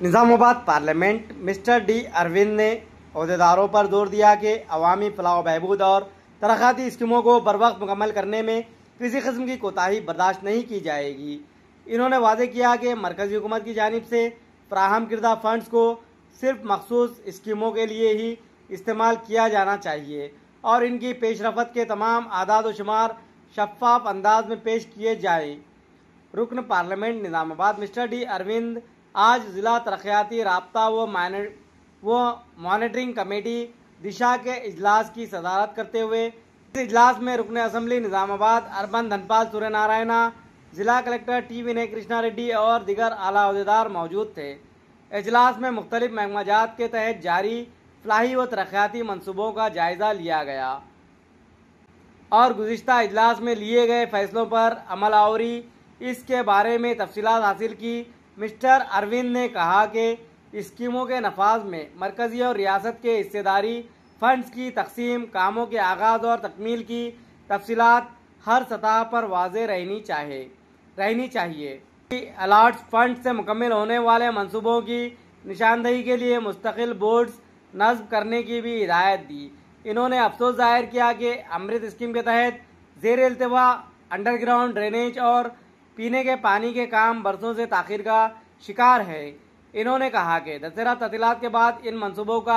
Nizamabad parliament mister D Arvind ने अहदेदारों पर जोर दिया कि अवामी फलाह बहबूद और तरक्याती स्कीमों को बरवक्त मुकम्मल करने में किसी किस्म की कोताही बर्दाश्त नहीं की जाएगी। इन्होंने वादे किया कि मरकजी हुकूमत की जानिब से फराहम किरदा फंड्स को सिर्फ मखसूस स्कीमों के लिए ही इस्तेमाल किया जाना चाहिए और इनकी पेशरफत के तमाम आदाद व शुमार शफाफ अंदाज में पेश किए जाएँ। रुकन parliament Nizamabad mister D Arvind आज ज़िला तरक्याती राब्ता व मॉनिटरिंग कमेटी दिशा के इजलास की सदारत करते हुए इस इजलास में रुकन असम्बली निज़ामाबाद अर्बन धनपाल सूर्यनारायणा, जिला कलेक्टर टी विनय कृष्णा रेड्डी और दीगर आला अहदेदार मौजूद थे। इजलास में मुख्तलिफ महकमाजात के तहत जारी फलाही व तरक्याती मनसूबों का जायजा लिया गया और गुज़िश्ता इजलास में लिए गए फैसलों पर अमल आवरी इसके बारे में तफसीलात हासिल की। मिस्टर अरविंद ने कहा कि स्कीमों के नफाज में मरकजी और रियासत के हिस्सेदारी, फंड्स की तकसीम, कामों के आगाज़ और तकमील की तफसीलात हर सतह पर वाज़ेह रहनी चाहिए। अलॉट फंड से मुकम्मल होने वाले मनसूबों की निशानदही के लिए मुस्तकिल बोर्ड्स नस्ब करने की भी हिदायत दी। इन्होंने अफसोस जाहिर किया कि अमृत स्कीम के तहत ज़ेर इल्तिवा अंडरग्राउंड ड्रेनेज और पीने के पानी के काम बरसों से ताख़ीर का शिकार है। इन्होंने कहा कि दशहरा तफसीलात के बाद इन मनसूबों का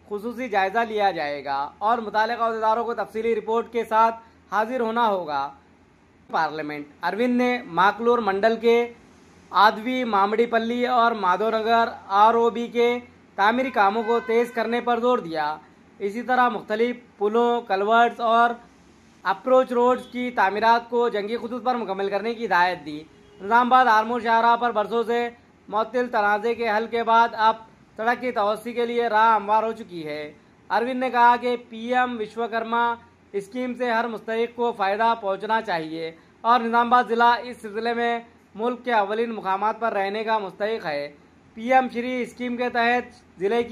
खुसूसी जायज़ा लिया जाएगा और मुताल्लिक़ा अहदेदारों को तफसीली रिपोर्ट के साथ हाजिर होना होगा। पार्लियामेंट अरविंद ने माकलूर मंडल के आदवी, मामड़ीपल्ली और माधोनगर ROB के तामीरी कामों को तेज़ करने पर जोर दिया। इसी तरह मुख्तलिफ पुलों, कलवर्ट्स और अप्रोच रोड्स की तामीरात को जंगी खुतूत पर मुकम्मल करने की हिदायत दी। निज़ामाबाद आरमूर शाहराह पर बरसों से मुअत्तिल तनाज़े के हल के बाद अब सड़क की तवस्सी के लिए राह हमवार हो चुकी है। अरविंद ने कहा कि PM विश्वकर्मा स्कीम से हर मुस्तहिक को फ़ायदा पहुँचना चाहिए और निज़ामाबाद ज़िला इस सिलसिले में मुल्क के अव्वलीन मुकामात पर रहने का मुस्तहिक है। PM श्री स्कीम के तहत ज़िले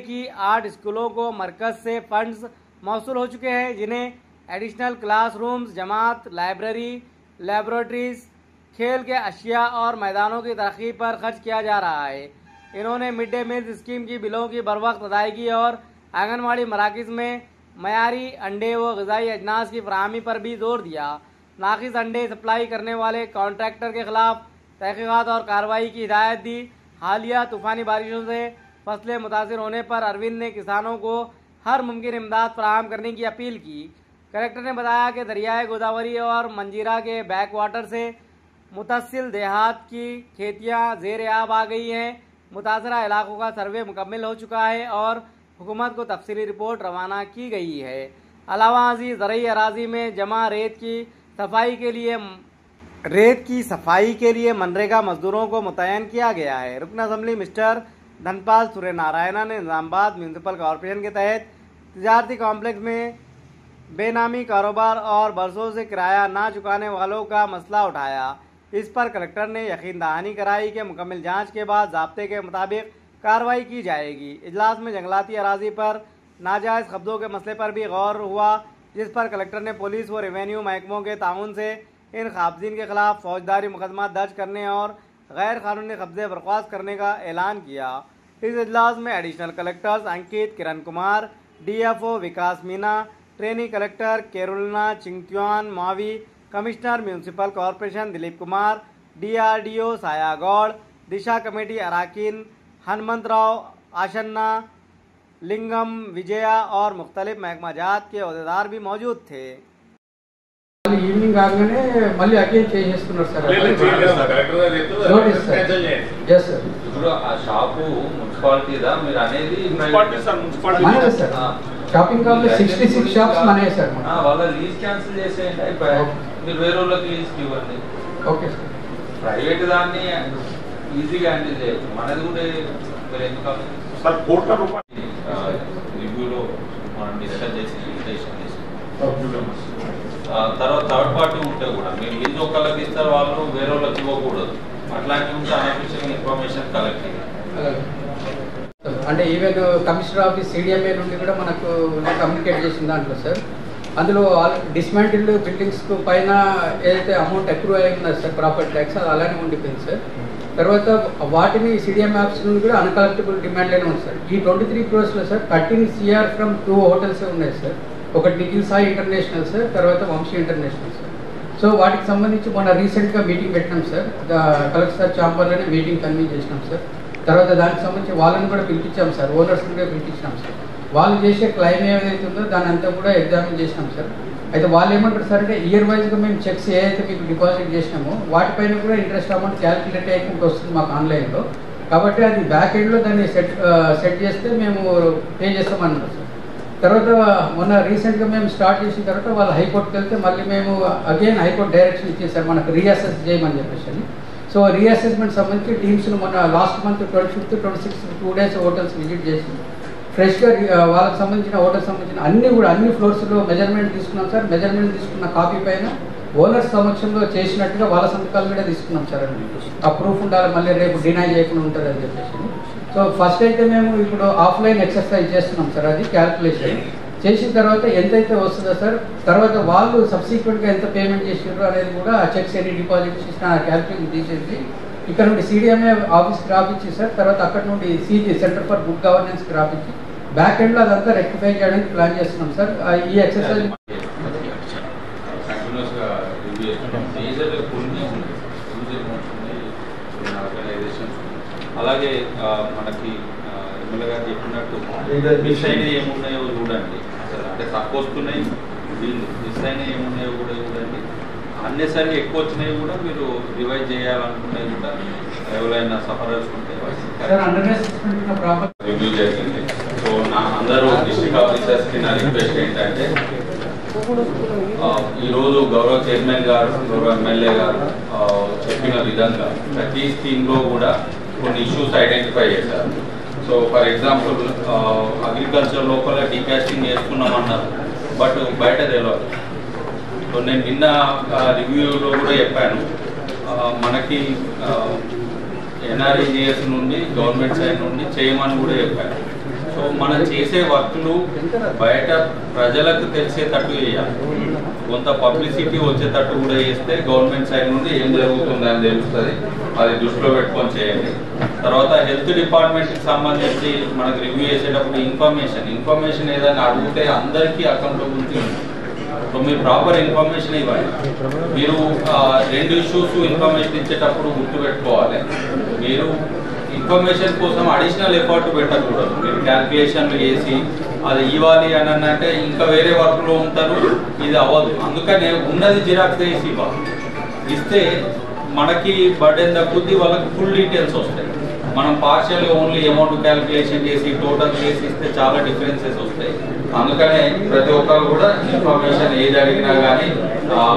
की 8 स्कूलों को मरकज़ से फंड्स मौसूल हो चुके हैं, जिन्हें एडिशनल क्लासरूम्स, जमात, लाइब्रेरी, लेबोरेटरीज, खेल के अशिया और मैदानों की तरक्की पर खर्च किया जा रहा है। इन्होंने मिड डे मील स्कीम की बिलों की बरवक्त अदायगी और आंगनवाड़ी मराकज़ में मयारी अंडे व ग़िज़ाई अजनास की फराहमी पर भी जोर दिया। नाक़िस अंडे सप्लाई करने वाले कॉन्ट्रैक्टर के खिलाफ तहक़ीक़ात और कार्रवाई की हिदायत दी। हालिया तूफ़ानी बारिशों से फसलें मुतासिर होने पर अरविंद ने किसानों को हर मुमकिन इमदाद फराहम करने की अपील की। कलेक्टर ने बताया कि दरियाए गोदावरी और मंजीरा के बैक वाटर से मुतसिल देहात की खेतियाँ ज़ेर आब आ गई हैं। मुतासरा इलाकों का सर्वे मुकम्मल हो चुका है और हुकूमत को तफसीली रिपोर्ट रवाना की गई है। अलावा अज़ीज़ ज़रई अराज़ी में जमा रेत की सफाई के लिए मनरेगा मजदूरों को मुतय्यन किया गया है। रुकन असम्बली मिस्टर धनपाल सूर्यनारायणा ने निज़ामाबाद म्यूनसिपल कॉरपोरेशन के तहत तिजारती कॉम्प्लेक्स में बेनामी कारोबार और बरसों से किराया ना चुकाने वालों का मसला उठाया। इस पर कलेक्टर ने यकीन दहानी कराई कि मुकम्मल जांच के बाद ज़ाब्ते के मुताबिक कार्रवाई की जाएगी। इजलास में जंगलाती अराजी पर नाजायज़ कब्जों के मसले पर भी गौर हुआ, जिस पर कलेक्टर ने पुलिस व रेवेन्यू महकमों के ताउन से इन काबिज़ीन के खिलाफ फौजदारी मुकदमा दर्ज करने और गैर कानूनी कब्जे बर्खास्त करने का ऐलान किया। इस इजलास में additional collectors Ankit Kiran Kumar, DFO Vikas Meena, trainee collector केरुलना चिंगत्युआन मावी, commissioner municipal corporation Dilip Kumar, DRDO Saya Goud, Disha committee अराकीन हनुमंतराव आशन्ना, लिंगम विजया और मुख्तलिफ महकमाजात के अहदेदार भी मौजूद थे। ఈవినింగ్ కాగానే మళ్ళీ అగైన్ చేస్తున్నారు సార్ ఇప్పుడు ఆ షాపు మున్సిపాలిటీదా మీరు అనేది సార్ షాపింగ్ కాంప్లెక్స్ 66 షాప్స్ మనయే సార్ వాళ్ళ లీజ్ క్యాన్సిల్ చేసేయండి మీరు వేరే వాళ్ళకి లీజ్కి ఇవ్వండి. ఓకే సార్ ప్రైవేట్ దాన్ని ఈజీగా హ్యాండిల్ చేయొచ్చు, మనది కూడా మీరు ఎందుకు రివ్యూలో మనం డిస్కస్ చేసి లిమిటేషన్ చేసి తర్వాత థర్డ్ పార్టీ ఉంటే కూడా మీరు లీజ్ ఒకళ్ళకి ఇస్తారు, వాళ్ళు వేరే వాళ్ళకి ఇవ్వకూడదు. అట్లాంటివి ఉంటే అనఫిషియల్ ఇన్ఫర్మేషన్ కలెక్ట్ అంటే ఈవెన్ కమిషనర్ ఆఫీస్ CDMA నుండి కూడా మనకు కమ్యూనికేట్ చేసిన దాంట్లో సార్ అందులో డిస్మాంటిల్డ్ బిల్డింగ్స్ పైన ఏదైతే అమౌంట్ అక్రూ అయి ఉన్నది సార్ ప్రాపర్టీ ట్యాక్స్ అది అలానే ఉండిపోయింది సార్. తర్వాత వాటిని సిడిఎం యాప్స్ నుండి కూడా అన్కలెక్టబుల్ డిమాండ్లోనే ఉంది సార్. ఈ 23 crores sir 13 CR from 2 hotels ఉన్నాయి సార్. ఒకటి నిఖిల్ సాయి ఇంటర్నేషనల్ సార్, తర్వాత వంశీ ఇంటర్నేషనల్ సార్. సో వాటికి సంబంధించి మొన్న రీసెంట్గా మీటింగ్ పెట్టినాం సార్. కలెక్టర్ సార్ ఛాంబర్లోనే మీటింగ్ కన్వీన్ చేసినాం సార్. తర్వాత దానికి సంబంధించి వాళ్ళని కూడా పిలిపించాం సార్, ఓనర్స్ని కూడా పిలిపించినాం సార్. వాళ్ళు చేసే క్లైమ్ ఏదైతే ఉందో దాని అంతా కూడా ఎగ్జామిన్ చేసినాం సార్. అయితే వాళ్ళు ఏమంటారు సార్ అంటే ఇయర్ వైజ్గా మేము చెక్స్ ఏదైతే మీకు డిపాజిట్ చేసినామో వాటిపైన కూడా ఇంట్రెస్ట్ అమౌంట్ క్యాలిక్యులేట్ అయ్యకుండా వస్తుంది మాకు ఆన్లైన్లో. కాబట్టి అది బ్యాక్ ఎండ్లో దాన్ని సెట్ చేస్తే మేము పే చేస్తామన్నారు సార్. తర్వాత మొన్న రీసెంట్గా మేము స్టార్ట్ చేసిన తర్వాత వాళ్ళు హైకోర్టుకి వెళ్తే మళ్ళీ మేము అగైన్ హైకోర్టు డైరెక్షన్ ఇచ్చేసారు మనకు రీఅసెస్ చేయమని చెప్పేసి. సో రీఅసెస్మెంట్ సంబంధించి టీమ్స్ను మొన్న last month 25th, 26th 2 days hotels visit చేసి ఫ్రెష్గా వాళ్ళకి సంబంధించిన హోటల్స్ సంబంధించిన అన్ని ఫ్లోర్స్లో మెజర్మెంట్ తీసుకున్నాం సార్. మెజర్మెంట్ తీసుకున్న కాపీ పైన ఓనర్స్ సమక్షంలో చేసినట్టుగా వాళ్ళ సంతకాలు కూడా తీసుకున్నాం సార్. అని ఆ ప్రూఫ్ ఉండాలి, మళ్ళీ రేపు డినై చేయకుండా ఉంటుంది అని చెప్పేసి. సో ఫస్ట్ అయితే మేము ఇప్పుడు ఆఫ్లైన్ ఎక్సర్సైజ్ చేస్తున్నాం సార్. అది క్యాల్కులేషన్ చేసిన తర్వాత ఎంతైతే వస్తుందో సార్, తర్వాత వాళ్ళు సబ్సిక్వెంట్గా ఎంత పేమెంట్ చేసారు అనేది కూడా ఆ చెక్స్ ఎన్ని డిపాజిట్ చేసిన ఆ క్యాల్కులేషన్ తీసేసి ఇక్కడ నుండి సిడిఎంఏ ఆఫీస్కి రాపించి సార్, తర్వాత అక్కడ నుండి సిజి సెంటర్ ఫర్ గుడ్ గవర్నెన్స్కి రాపించి బ్యాక్ ఎండ్లో అదంతా రెక్టిఫై చేయడానికి ప్లాన్ చేస్తున్నాం సార్. ఈ ఎక్సర్సైజ్ అలాగే మనకి ఎమ్మెల్యే గారు చెప్పినట్టు మిస్ అయినవి ఏమున్నాయో చూడండి. అసలు అంటే తక్కువ వస్తున్నాయి, వీళ్ళు మిస్ అయినవి ఏమున్నాయో కూడా చూడండి. అన్నెసరి ఎక్కువ వచ్చినాయి కూడా మీరు రివైజ్ చేయాలనుకునేవి కూడా ఎవరైనా సఫరర్స్ ఉంటే రివ్యూ జరిగింది. సో అందరూ డిస్ట్రిక్ట్ ఆఫీసర్స్కి నా రిక్వెస్ట్ ఏంటంటే ఈరోజు గౌరవ చైర్మన్ గారు, గౌరవ ఎమ్మెల్యే గారు చెప్పిన విధంగా ప్రతి స్కీమ్లో కూడా కొన్ని ఇష్యూస్ ఐడెంటిఫై చేశారు. సో ఫర్ ఎగ్జాంపుల్ అగ్రికల్చర్ లోపల డీకాస్టింగ్ చేసుకున్నామన్నారు, బట్ బయట తెలియదు. సో నేను నిన్న రివ్యూలో కూడా చెప్పాను, మనకి ఎన్ఆర్ఈజిఎస్ నుండి గవర్నమెంట్ సైడ్ నుండి చేయమని కూడా చెప్పాను. సో మనం చేసే వర్క్లు బయట ప్రజలకు తెలిసేటట్టు చేయాలి, కొంత పబ్లిసిటీ వచ్చేటట్టు కూడా చేస్తే గవర్నమెంట్ సైడ్ నుండి ఏం జరుగుతుందని తెలుస్తుంది. అది దృష్టిలో పెట్టుకొని చేయండి. తర్వాత హెల్త్ డిపార్ట్మెంట్కి సంబంధించి మనకు రివ్యూ చేసేటప్పుడు ఇన్ఫర్మేషన్ ఏదైనా అడిగితే అందరికీ అకౌంటబిలిటీ ఉంది. సో మీరు ప్రాపర్ ఇన్ఫర్మేషన్ ఇవ్వండి. మీరు 2 ఇష్యూస్ ఇన్ఫర్మేషన్ ఇచ్చేటప్పుడు గుర్తుపెట్టుకోవాలి, మీరు ఇన్ఫర్మేషన్ కోసం అడిషనల్ ఎఫర్ట్ పెట్టకూడదు. మీరు క్యాల్కులేషన్లు చేసి అది ఇవ్వాలి అని అంటే ఇంకా వేరే వర్క్లో ఉంటారు, ఇది అవ్వదు. అందుకనే ఉన్నది జిరాక్స్ చేసి ఇవ్వాలి. ఇస్తే మనకి బర్డెన్ తగ్గుద్ది, వాళ్ళకి ఫుల్ డీటెయిల్స్ వస్తాయి. మనం పార్షియల్ ఓన్లీ అమౌంట్ క్యాల్కులేషన్ చేసి టోటల్ చేసి ఇస్తే చాలా డిఫరెన్సెస్ వస్తాయి. అందుకనే ప్రతి ఒక్కరు కూడా ఇన్ఫర్మేషన్ ఏది అడిగినా కానీ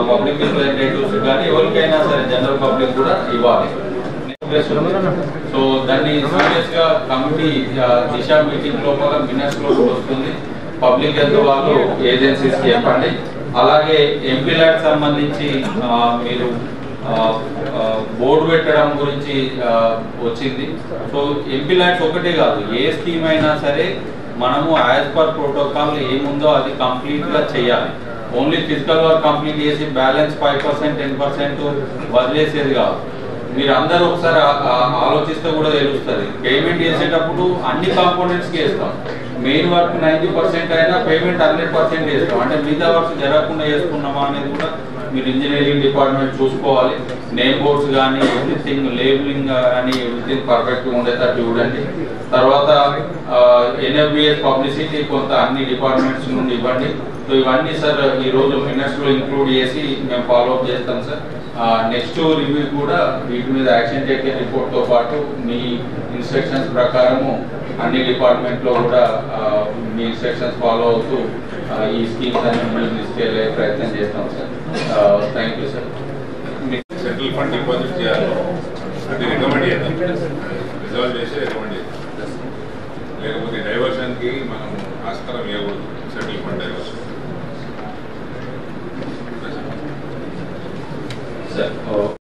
పబ్లిక్ రిప్రజెంటేటివ్స్ కానీ ఎవరికైనా సరే జనరల్ పబ్లిక్ కూడా ఇవ్వాలి. సో దాన్ని సీరియస్ గా కమిటీ దిశ మీటింగ్ లోపల మినిట్స్ లో వస్తుంది. పబ్లిక్ హెల్త్ వాళ్ళు ఏజెన్సీస్ చెప్పండి. అలాగే ఎంపీ ల్యాడ్ సంబంధించి మీరు బోర్డు పెట్టడం గురించి వచ్చింది. సో ఎంపీ ల్యాడ్స్ ఒకటే కాదు, ఏ స్కీమ్ అయినా సరే మనము యాజ్ పర్ ప్రోటోకాల్ ఏముందో అది కంప్లీట్ గా చేయాలి. ఓన్లీ ఫిజికల్ వర్క్ కంప్లీట్ చేసి బ్యాలెన్స్ 5%, 10% వదిలేసేది కాదు. మీరు అందరూ ఒకసారి ఆలోచిస్తే కూడా తెలుస్తుంది. పేమెంట్ చేసేటప్పుడు అన్ని కాంపోనెంట్స్కి వేస్తాం. మెయిన్ వర్క్ 90% అయినా పేమెంట్ 100% వేస్తాం. అంటే మిగతా వర్క్ జరగకుండా చేసుకున్నామా అనేది కూడా మీరు ఇంజనీరింగ్ డిపార్ట్మెంట్ చూసుకోవాలి. నేమ్ బోర్డ్స్ కానీ ఎవ్రీథింగ్, లేబులింగ్ కానీ ఎవ్రీథింగ్ పర్ఫెక్ట్గా ఉండేటట్టు చూడండి. తర్వాత ఎన్ఎఫ్బిఎస్ పబ్లిసిటీ కొంత అన్ని డిపార్ట్మెంట్స్ నుండి ఇవ్వండి. సో ఇవన్నీ సార్ ఈరోజు మినిట్స్లో ఇంక్లూడ్ చేసి మేము ఫాలోఅప్ చేస్తాం సార్. నెక్స్ట్ రివ్యూ కూడా వీటి మీద యాక్షన్ టేక్ రిపోర్ట్తో పాటు మీ ఇన్స్ట్రక్షన్స్ ప్రకారము అన్ని డిపార్ట్మెంట్లో కూడా మీ ఇన్స్ట్రక్షన్స్ ఫాలో అవుతూ ఈ స్కీమ్స్ అన్ని మేము తీసుకెళ్లే ప్రయత్నం చేస్తాం sir. Thank you sir. Central fund deposit చేయాలి, అది రికమెండ్ చేద్దాం, రిజాల్వ్ చేసి రికమెండ్